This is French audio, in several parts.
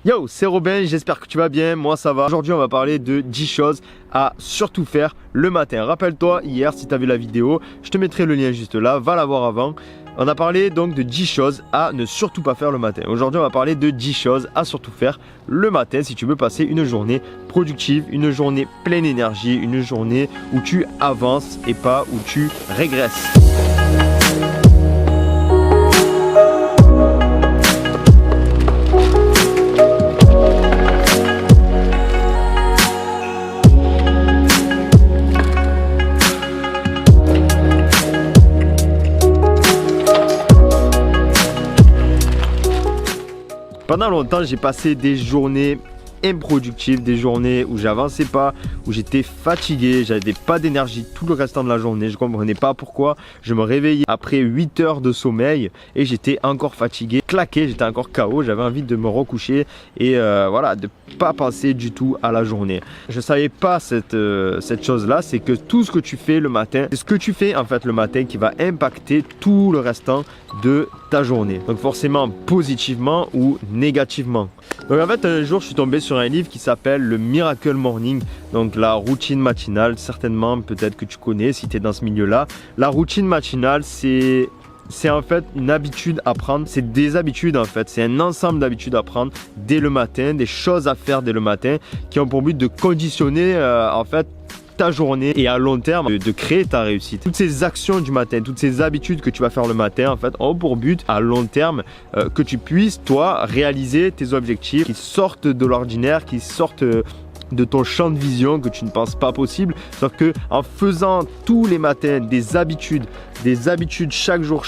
Yo, c'est Robin, j'espère que tu vas bien, moi ça va. Aujourd'hui on va parler de 10 choses à surtout faire le matin. Rappelle-toi hier si tu as vu la vidéo, je te mettrai le lien juste là, va la voir avant. On a parlé donc de 10 choses à ne surtout pas faire le matin. Aujourd'hui on va parler de 10 choses à surtout faire le matin si tu veux passer une journée productive, une journée pleine d'énergie, une journée où tu avances et pas où tu régresses. Pendant longtemps, j'ai passé des journées improductives, des journées où j'avançais pas, où j'étais fatigué, j'avais pas d'énergie tout le restant de la journée. Je comprenais pas pourquoi. Je me réveillais après 8 heures de sommeil et j'étais encore fatigué, claqué, j'étais encore KO. J'avais envie de me recoucher et voilà, de pas penser du tout à la journée. Je savais pas cette chose-là, c'est que tout ce que tu fais le matin, c'est ce que tu fais en fait le matin qui va impacter tout le restant de ta journée. Donc forcément positivement ou négativement. Donc en fait un jour je suis tombé sur un livre qui s'appelle le Miracle Morning, donc la routine matinale. Certainement peut-être que tu connais si tu es dans ce milieu là. La routine matinale c'est en fait une habitude à prendre, c'est des habitudes en fait, c'est un ensemble d'habitudes à prendre dès le matin, des choses à faire dès le matin qui ont pour but de conditionner en fait ta journée et à long terme de créer ta réussite. Toutes ces actions du matin, toutes ces habitudes que tu vas faire le matin en fait ont pour but à long terme que tu puisses toi réaliser tes objectifs qui sortent de l'ordinaire, qui sortent de ton champ de vision que tu ne penses pas possible. Sauf que en faisant tous les matins des habitudes chaque jour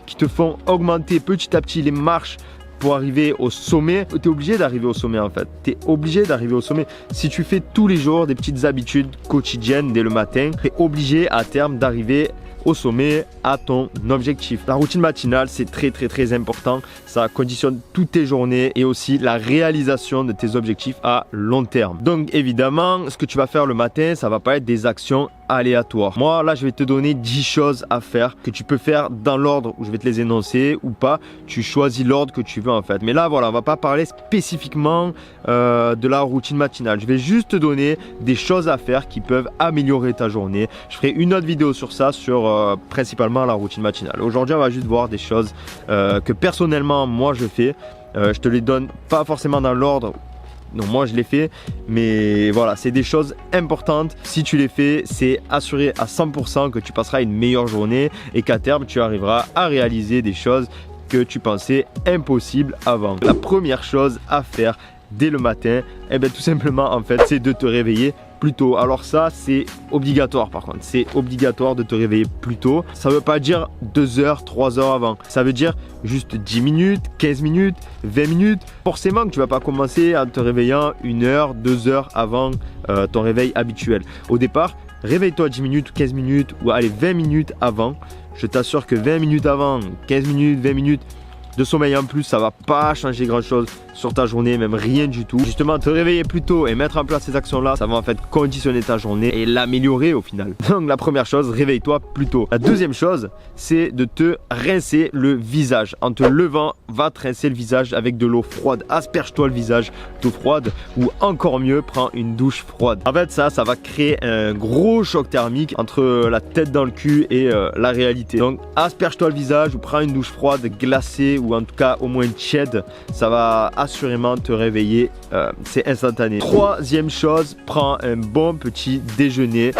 qui te font augmenter petit à petit les marches pour arriver au sommet, tu es obligé d'arriver au sommet en fait. Tu es obligé d'arriver au sommet. Si tu fais tous les jours des petites habitudes quotidiennes dès le matin, tu es obligé à terme d'arriver au sommet, à ton objectif. La routine matinale, c'est très important. Ça conditionne toutes tes journées et aussi la réalisation de tes objectifs à long terme. Donc évidemment, ce que tu vas faire le matin, ça va pas être des actions aléatoires. Moi, là, je vais te donner 10 choses à faire que tu peux faire dans l'ordre où je vais te les énoncer ou pas. Tu choisis l'ordre que tu veux en fait. Mais là, voilà, on va pas parler spécifiquement de la routine matinale. Je vais juste te donner des choses à faire qui peuvent améliorer ta journée. Je ferai une autre vidéo sur ça, sur principalement la routine matinale. Aujourd'hui, on va juste voir des choses que personnellement, moi, je fais. Je te les donne pas forcément dans l'ordre. Donc moi je l'ai fait, mais voilà, c'est des choses importantes. Si tu les fais, c'est assuré à 100% que tu passeras une meilleure journée et qu'à terme tu arriveras à réaliser des choses que tu pensais impossibles avant. La première chose à faire dès le matin, eh bien tout simplement en fait, c'est de te réveiller plus tôt. Alors ça c'est obligatoire par contre, c'est obligatoire de te réveiller plus tôt. Ça veut pas dire 2 heures, 3 heures avant. Ça veut dire juste 10 minutes, 15 minutes, 20 minutes. Forcément que tu vas pas commencer en te réveillant 1 heure, 2 heures avant ton réveil habituel. Au départ, réveille-toi 10 minutes, 15 minutes ou allez 20 minutes avant. Je t'assure que 20 minutes avant, 15 minutes, 20 minutes de sommeil en plus, ça va pas changer grand chose sur ta journée, même rien du tout. Justement, te réveiller plus tôt et mettre en place ces actions là, ça va en fait conditionner ta journée et l'améliorer au final. Donc la première chose, réveille-toi plus tôt. La deuxième chose, c'est de te rincer le visage. En te levant, va te rincer le visage avec de l'eau froide. Asperge-toi le visage d'eau froide ou encore mieux, prends une douche froide. En fait ça va créer un gros choc thermique entre la tête dans le cul et la réalité. Donc asperge-toi le visage ou prends une douche froide glacée ou en tout cas au moins tiède. Ça va assurément te réveiller, c'est instantané. Troisième chose, prends un bon petit déjeuner.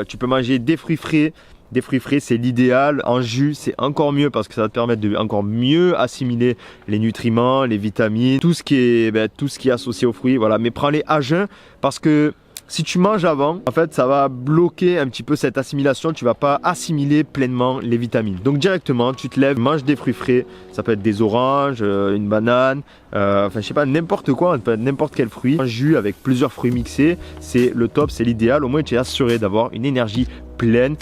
Tu peux manger des fruits frais. Des fruits frais, c'est l'idéal. En jus, c'est encore mieux parce que ça va te permettre de encore mieux assimiler les nutriments, les vitamines, tout ce qui est associé aux fruits. Voilà, mais prends-les à jeun parce que si tu manges avant, en fait, ça va bloquer un petit peu cette assimilation. Tu vas pas assimiler pleinement les vitamines. Donc directement, tu te lèves, manges des fruits frais. Ça peut être des oranges, une banane, enfin je sais pas, n'importe quoi, n'importe quel fruit. Un jus avec plusieurs fruits mixés, c'est le top, c'est l'idéal. Au moins, tu es assuré d'avoir une énergie pleine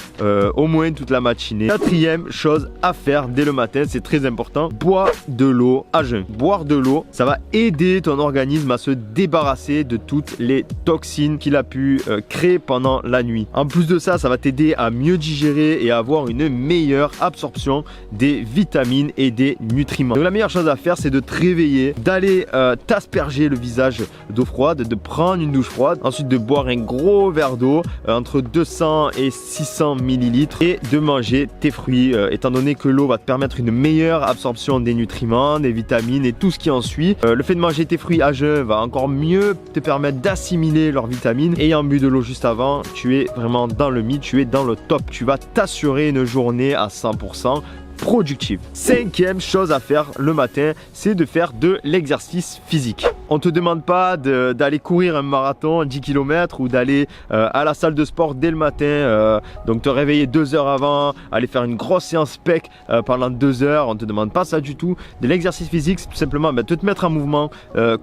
au moins toute la matinée. Quatrième chose à faire dès le matin, c'est très important, bois de l'eau à jeun. Boire de l'eau, ça va aider ton organisme à se débarrasser de toutes les toxines qu'il a pu créer pendant la nuit. En plus de ça, ça va t'aider à mieux digérer et à avoir une meilleure absorption des vitamines et des nutriments. Donc la meilleure chose à faire, c'est de te réveiller, d'aller t'asperger le visage d'eau froide, de prendre une douche froide, ensuite de boire un gros verre d'eau entre 200 et 600 millilitres et de manger tes fruits étant donné que l'eau va te permettre une meilleure absorption des nutriments, des vitamines et tout ce qui en suit. Le fait de manger tes fruits à jeun va encore mieux te permettre d'assimiler leurs vitamines. Ayant bu de l'eau juste avant, tu es vraiment dans le mythe, tu es dans le top. Tu vas t'assurer une journée à 100% productive. Cinquième chose à faire le matin, c'est de faire de l'exercice physique. On ne te demande pas d'aller courir un marathon 10 km ou d'aller à la salle de sport dès le matin, donc te réveiller 2 heures avant, aller faire une grosse séance pec pendant 2 heures. On ne te demande pas ça du tout. De l'exercice physique, c'est tout simplement te mettre en mouvement.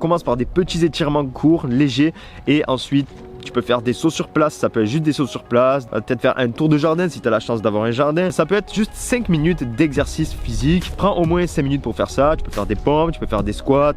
Commence par des petits étirements courts, légers, et ensuite tu peux faire des sauts sur place, ça peut être juste des sauts sur place, peut-être faire un tour de jardin si tu as la chance d'avoir un jardin. Ça peut être juste 5 minutes d'exercice physique. Prends au moins 5 minutes pour faire ça. Tu peux faire des pompes, tu peux faire des squats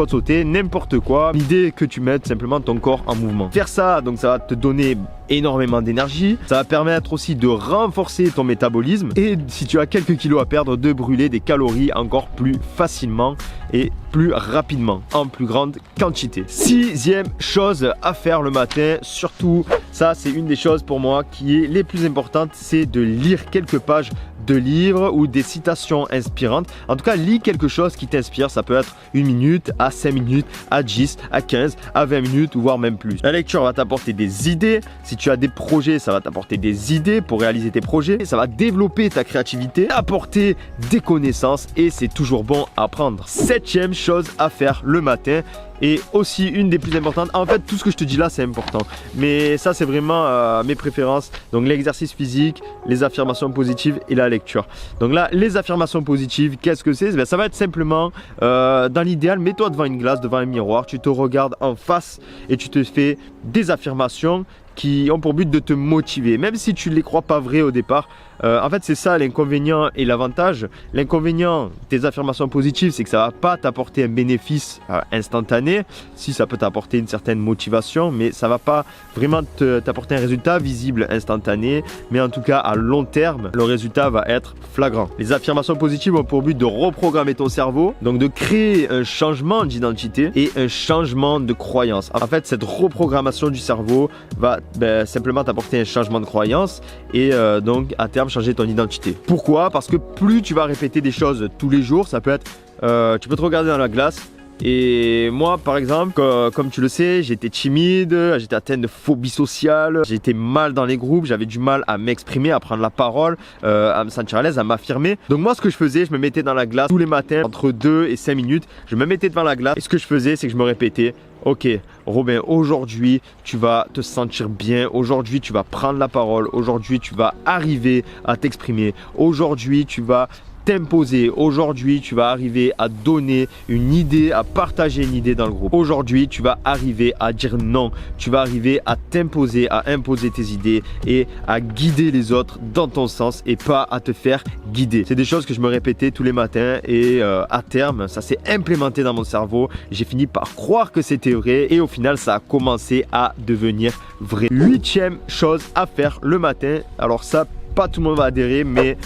sautés, n'importe quoi. L'idée est que tu mettes simplement ton corps en mouvement. Faire ça, donc ça va te donner énormément d'énergie. Ça va permettre aussi de renforcer ton métabolisme et si tu as quelques kilos à perdre, de brûler des calories encore plus facilement et plus rapidement, en plus grande quantité. Sixième chose à faire le matin, surtout ça c'est une des choses pour moi qui est les plus importantes, c'est de lire quelques pages de livres ou des citations inspirantes. En tout cas, lis quelque chose qui t'inspire. Ça peut être 1 minute, à 5 minutes, à 10, à 15, à 20 minutes ou voire même plus. La lecture va t'apporter des idées. Si tu as des projets, ça va t'apporter des idées pour réaliser tes projets. Ça va développer ta créativité, apporter des connaissances et c'est toujours bon à apprendre. Septième chose à faire le matin, et aussi une des plus importantes. En fait, tout ce que je te dis là, c'est important. Mais ça, c'est vraiment mes préférences. Donc, l'exercice physique, les affirmations positives et la lecture. Donc là, les affirmations positives, qu'est-ce que c'est? Ça va être simplement, dans l'idéal, mets-toi devant une glace, devant un miroir. Tu te regardes en face et tu te fais des affirmations qui ont pour but de te motiver. Même si tu ne les crois pas vraies au départ, en fait, c'est ça l'inconvénient et l'avantage. L'inconvénient des affirmations positives, c'est que ça ne va pas t'apporter un bénéfice instantané. Si ça peut t'apporter une certaine motivation, mais ça ne va pas vraiment t'apporter un résultat visible instantané. Mais en tout cas, à long terme, le résultat va être flagrant. Les affirmations positives ont pour but de reprogrammer ton cerveau, donc de créer un changement d'identité et un changement de croyance. En fait, cette reprogrammation du cerveau va simplement t'apporter un changement de croyance et donc à terme changer ton identité. Pourquoi? Parce que plus tu vas répéter des choses tous les jours, ça peut être, tu peux te regarder dans la glace. Et moi par exemple, comme tu le sais, j'étais timide, j'étais atteint de phobie sociale, j'étais mal dans les groupes, j'avais du mal à m'exprimer, à prendre la parole, à me sentir à l'aise, à m'affirmer. Donc moi ce que je faisais, je me mettais dans la glace tous les matins entre 2 et 5 minutes, je me mettais devant la glace et ce que je faisais c'est que je me répétais: ok Robin, aujourd'hui tu vas te sentir bien, aujourd'hui tu vas prendre la parole, aujourd'hui tu vas arriver à t'exprimer, aujourd'hui tu vas t'imposer, aujourd'hui tu vas arriver à donner une idée, à partager une idée dans le groupe. Aujourd'hui tu vas arriver à dire non, tu vas arriver à t'imposer, à imposer tes idées et à guider les autres dans ton sens et pas à te faire guider. C'est des choses que je me répétais tous les matins et à terme ça s'est implémenté dans mon cerveau. J'ai fini par croire que c'était vrai et au final ça a commencé à devenir vrai. Huitième chose à faire le matin, alors ça pas tout le monde va adhérer, mais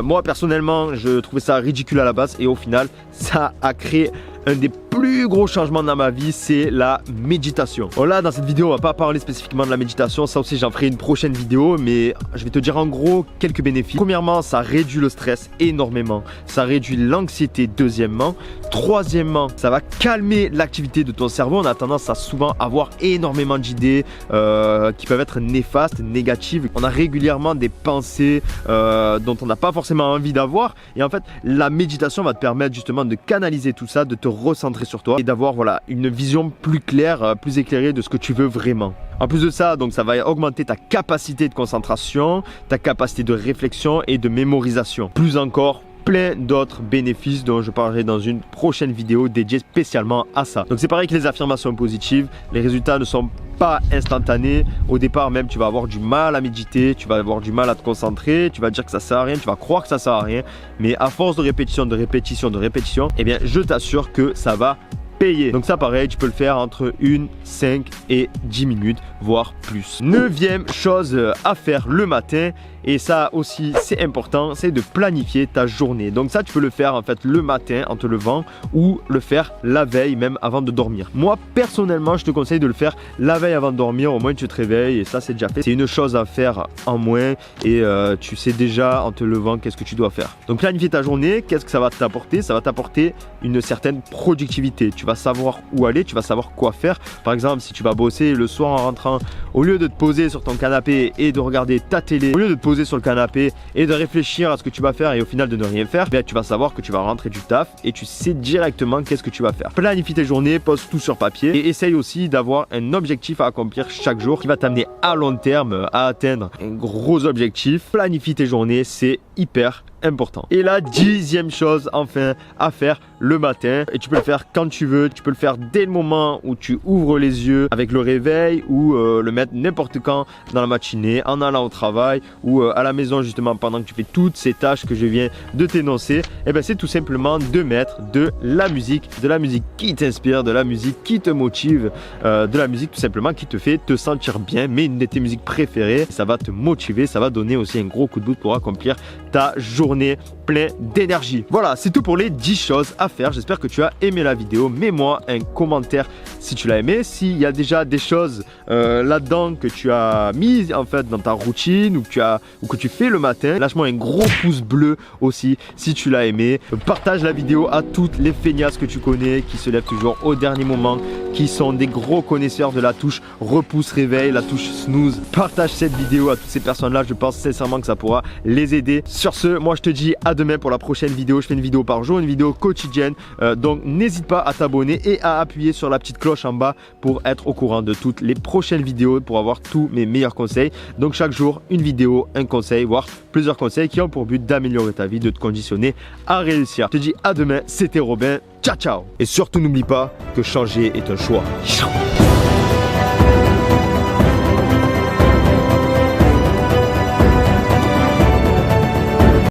moi personnellement je trouvais ça ridicule à la base et au final ça a créé un des plus gros changements dans ma vie, c'est la méditation. Bon là dans cette vidéo on va pas parler spécifiquement de la méditation, ça aussi j'en ferai une prochaine vidéo, mais je vais te dire en gros quelques bénéfices. Premièrement, ça réduit le stress énormément, ça réduit l'anxiété deuxièmement, troisièmement ça va calmer l'activité de ton cerveau. On a tendance à souvent avoir énormément d'idées qui peuvent être néfastes, négatives. On a régulièrement des pensées dont on n'a pas forcément envie d'avoir et en fait la méditation va te permettre justement de canaliser tout ça, de te recentrer sur toi et d'avoir voilà une vision plus claire, plus éclairée de ce que tu veux vraiment. En plus de ça, donc ça va augmenter ta capacité de concentration, ta capacité de réflexion et de mémorisation. Plus encore, plein d'autres bénéfices dont je parlerai dans une prochaine vidéo dédiée spécialement à ça. Donc c'est pareil que les affirmations positives, les résultats ne sont pas instantanés. Au départ même, tu vas avoir du mal à méditer, tu vas avoir du mal à te concentrer, tu vas dire que ça sert à rien, tu vas croire que ça sert à rien, mais à force de répétition, de répétition, de répétition, eh bien je t'assure que ça va payer. Donc ça pareil, tu peux le faire entre 1, 5 et 10 minutes, voire plus. 9e chose à faire le matin, et ça aussi c'est important, c'est de planifier ta journée. Donc ça tu peux le faire en fait le matin en te levant ou le faire la veille même avant de dormir. Moi personnellement je te conseille de le faire la veille avant de dormir, au moins tu te réveilles et ça c'est déjà fait. C'est une chose à faire en moins et tu sais déjà en te levant qu'est-ce que tu dois faire. Donc planifier ta journée, qu'est-ce que ça va t'apporter? Ça va t'apporter une certaine productivité. Tu vas savoir où aller, tu vas savoir quoi faire. Par exemple, si tu vas bosser le soir en rentrant, au lieu de te poser sur ton canapé et de regarder ta télé, au lieu de te poser sur le canapé et de réfléchir à ce que tu vas faire et au final de ne rien faire, bien, tu vas savoir que tu vas rentrer du taf et tu sais directement qu'est-ce que tu vas faire. Planifie tes journées, pose tout sur papier et essaye aussi d'avoir un objectif à accomplir chaque jour qui va t'amener à long terme à atteindre un gros objectif. Planifie tes journées, c'est hyper important. Et la 10e chose enfin à faire le matin, et tu peux le faire quand tu veux, tu peux le faire dès le moment où tu ouvres les yeux avec le réveil ou le mettre n'importe quand dans la matinée, en allant au travail ou à la maison justement pendant que tu fais toutes ces tâches que je viens de t'énoncer. Et ben c'est tout simplement de mettre de la musique qui t'inspire, de la musique qui te motive, de la musique tout simplement qui te fait te sentir bien, mais une de tes musiques préférées, ça va te motiver, ça va donner aussi un gros coup de boost pour accomplir ta journée plein d'énergie. Voilà, c'est tout pour les 10 choses à faire. J'espère que tu as aimé la vidéo. Mets-moi un commentaire si tu l'as aimé. S'il y a déjà des choses là-dedans que tu as mis en fait dans ta routine ou que tu fais le matin, lâche-moi un gros pouce bleu aussi si tu l'as aimé. Partage la vidéo à toutes les feignasses que tu connais qui se lèvent toujours au dernier moment, qui sont des gros connaisseurs de la touche repousse réveil, la touche snooze. Partage cette vidéo à toutes ces personnes-là. Je pense sincèrement que ça pourra les aider. Sur ce, moi je te dis à demain pour la prochaine vidéo. Je fais une vidéo par jour, une vidéo quotidienne. Donc n'hésite pas à t'abonner et à appuyer sur la petite cloche en bas pour être au courant de toutes les prochaines vidéos, pour avoir tous mes meilleurs conseils. Donc chaque jour, une vidéo, un conseil, voire plusieurs conseils qui ont pour but d'améliorer ta vie, de te conditionner à réussir. Je te dis à demain, c'était Robin. Ciao ciao. Et surtout n'oublie pas que changer est un choix.